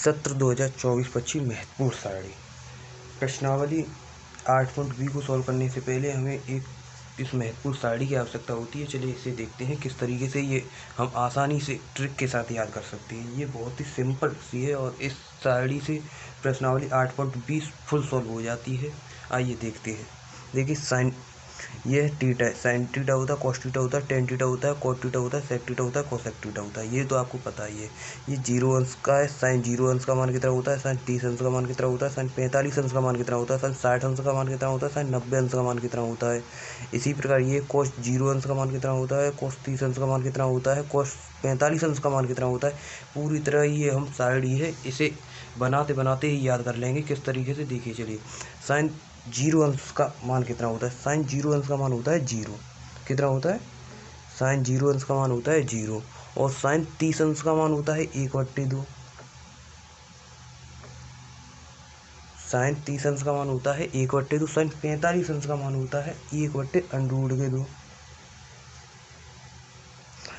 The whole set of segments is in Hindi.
सत्र 2024-25 महत्वपूर्ण सारणी। प्रश्नावली 8.b को सॉल्व करने से पहले हमें एक इस महत्वपूर्ण सारणी की आवश्यकता होती है। चलिए इसे देखते हैं किस तरीके से ये हम आसानी से ट्रिक के साथ याद कर सकते हैं। ये बहुत ही सिंपल सी है और इस सारणी से प्रश्नावली 8.20 फुल सॉल्व हो जाती है। आइए देखते हैं। देखिए साइन ये थीटा है, साइन थीटा होता है, कॉस थीटा होता है, टेन थीटा होता है, कॉट थीटा होता है, सेक थीटा होता है, कोसेक थीटा होता है। ये तो आपको पता ही है। ये 0 अंश का है, साइन 0 अंश का मान कितना होता है, साइन 30 अंश का मान कितना होता है, साइन 45 अंश का मान कितना होता है, साइन 60 अंश का मान कितना होता है, साइन 90 अंश का मान कितना होता है। इसी प्रकार ये कॉस 0 अंश का मान कितना होता है, कॉस 30 अंश का मान कितना होता है, कॉस 45 अंश का मान कितना होता है। पूरी तरह ये हम सारणी है, इसे बनाते बनाते ही याद कर लेंगे किस तरीके से। देखिए चलिए, साइन 0 अंश का मान कितना होता है, साइन 0 अंश का मान होता है 0। कितना होता है, साइन 0 अंश का मान होता है 0। और साइन 30 अंश का मान होता है 1/2। साइन 30 अंश का मान होता है 1/2। साइन 45 अंश का मान होता है 1/√2।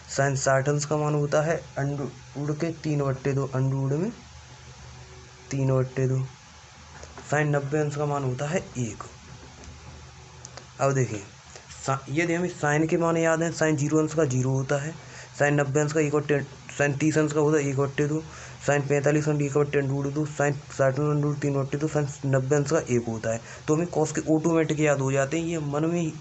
साइन 60 अंश का मान होता है √3/2, √2 में 3/2। साइन 90 अंश का मान होता है 1। अब देखिए, यदि हमें साइन के मान याद है, साइन 0 अंश का 0 होता है, साइन 90 अंश का 1/2, साइन 30 अंश का होता है 1/2, साइन 45 अंश 1/√2, साइन 60 अंश 3/2, साइन 90 अंश का 1 होता है। तो हमें कॉस के ऑटोमेटिक याद हो जाते हैं, ये मन में ही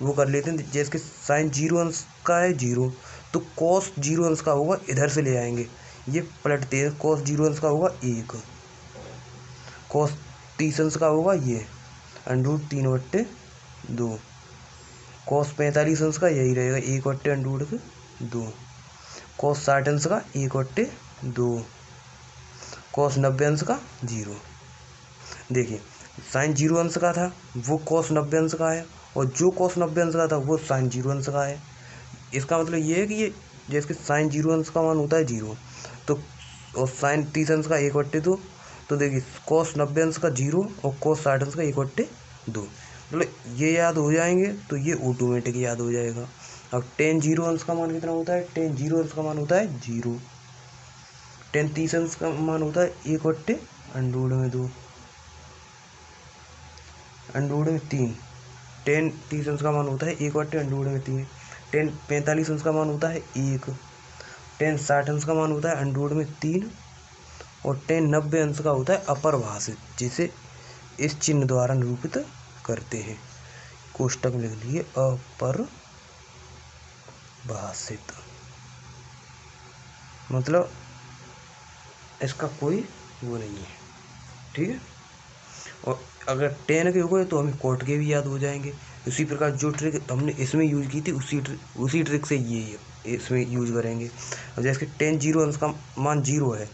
वो कर लेते हैं। जैसे कि साइन 0 अंश का है 0, तो कॉस 0 अंश का होगा, इधर से ले आएंगे, ये पलटते हैं। कॉस 0 अंश का होगा 1, कॉस 30 अंश का होगा ये √3/2, कॉस 45 अंश का यही रहेगा 1/√2, कॉस 60 अंश का 1/2, कॉस 90 अंश का 0। देखिए, साइन 0 अंश का था वो कॉस 90 अंश का है, और जो कॉस 90 अंश का था वो साइन 0 अंश का है। इसका मतलब ये है कि ये जैसे कि साइन 0 अंश का मान होता है 0, तो और साइन 30 अंश का 1/2, तो देखिए कॉस 90 अंश का 0 और कॉस 60 अंश का 1/2, मतलब ये याद हो जाएंगे तो ये ऑटोमेटिक याद हो जाएगा। अब टेन 0 अंश का मान कितना होता है, टेन 0 अंश का मान होता है 0। टेन 30 अंश का मान होता है 1/√2, √3। टेन 30 अंश का मान होता है 1/√3। टेन 45 अंश का मान होता है 1। टेन 60 अंश का मान होता है √3। और टेन 90 अंश का होता है अपरिभाषित, जिसे इस चिन्ह द्वारा निरूपित करते हैं। कोष्टक में लिख लीजिए अपरिभाषित, मतलब इसका कोई वो नहीं है, ठीक है। और अगर टेन के हो गए तो हमें कोट के भी याद हो जाएंगे। उसी प्रकार जो ट्रिक हमने इसमें यूज की थी उसी ट्रिक से ये इसमें यूज करेंगे। अब जैसे कि टेन 0 अंश का मान 0 है,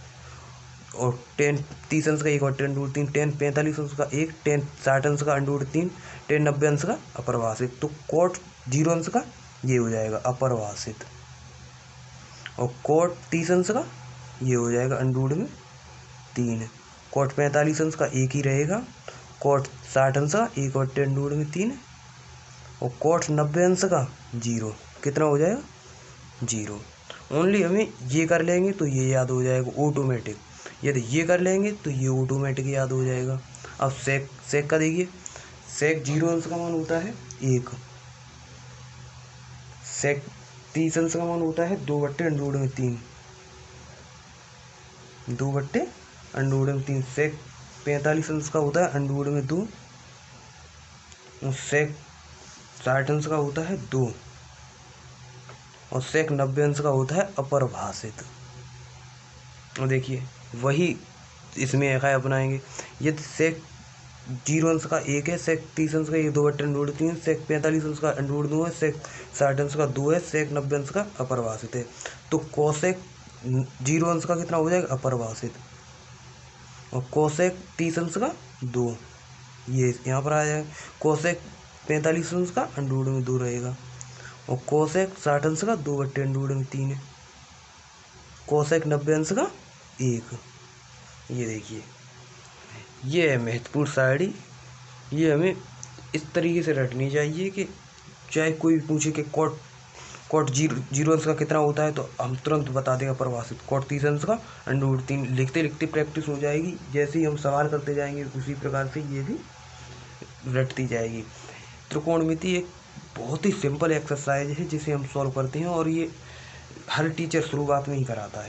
और टेन 30 अंश का 1/√3, टेन 45 अंश का 1, टेन 60 अंश का √3, टेन 90 अंश का अपरिभाषित, तो कोट 0 अंश का ये हो जाएगा अपरिभाषित, और कोट 30 अंश का ये हो जाएगा √3। कोट 45 अंश का 1 ही रहेगा, कोट 60 अंश का 1/√3, और कोट 90 अंश का 0। कितना हो जाएगा, 0। ओनली हमें ये कर लेंगे तो ये याद हो जाएगा ऑटोमेटिक। यदि ये कर लेंगे तो ये ऑटोमेटिक याद हो जाएगा। अब सेक का देखिए, सेक 0 अंश का मान होता है 1, सेक 30 अंश का मान होता है 2/√3, 2/√3। सेक 45 अंश का होता है √2, और सेक 60 अंश का होता है 2, और सेक 90 अंश का होता है अपरिभाषित। और देखिए वही इसमें है अपनाएंगे। यदि सेक 0 अंश का 1 है, सेक 30 अंश का 2/√3, सेक 45 अंश का √2 है, सेक 60 अंश का 2 है, सेक 90 अंश का अपरिभाषित है, तो कोसेक 0 अंश का कितना हो जाएगा, अपरिभाषित, और कोसेक 30 अंश का 2 ये यहाँ पर आ जाएगा। कोसेक 45 अंश का √2 रहेगा, और कोसेक 60 अंश का 2/√3 है, कोसेक 90 अंश का 1। ये देखिए, ये है महत्वपूर्ण सारणी। ये हमें इस तरीके से रटनी चाहिए कि चाहे कोई पूछे कि कॉट जीरो अंश का कितना होता है तो हम तुरंत बता देगा परिभाषित। कॉट 30 अंश का √3 लिखते लिखते प्रैक्टिस हो जाएगी। जैसे ही हम सवाल करते जाएंगे उसी प्रकार से ये भी रटती जाएगी। त्रिकोणमिति एक बहुत ही सिंपल एक्सरसाइज है जिसे हम सॉल्व करते हैं और ये हर टीचर शुरुआत में ही कराता है।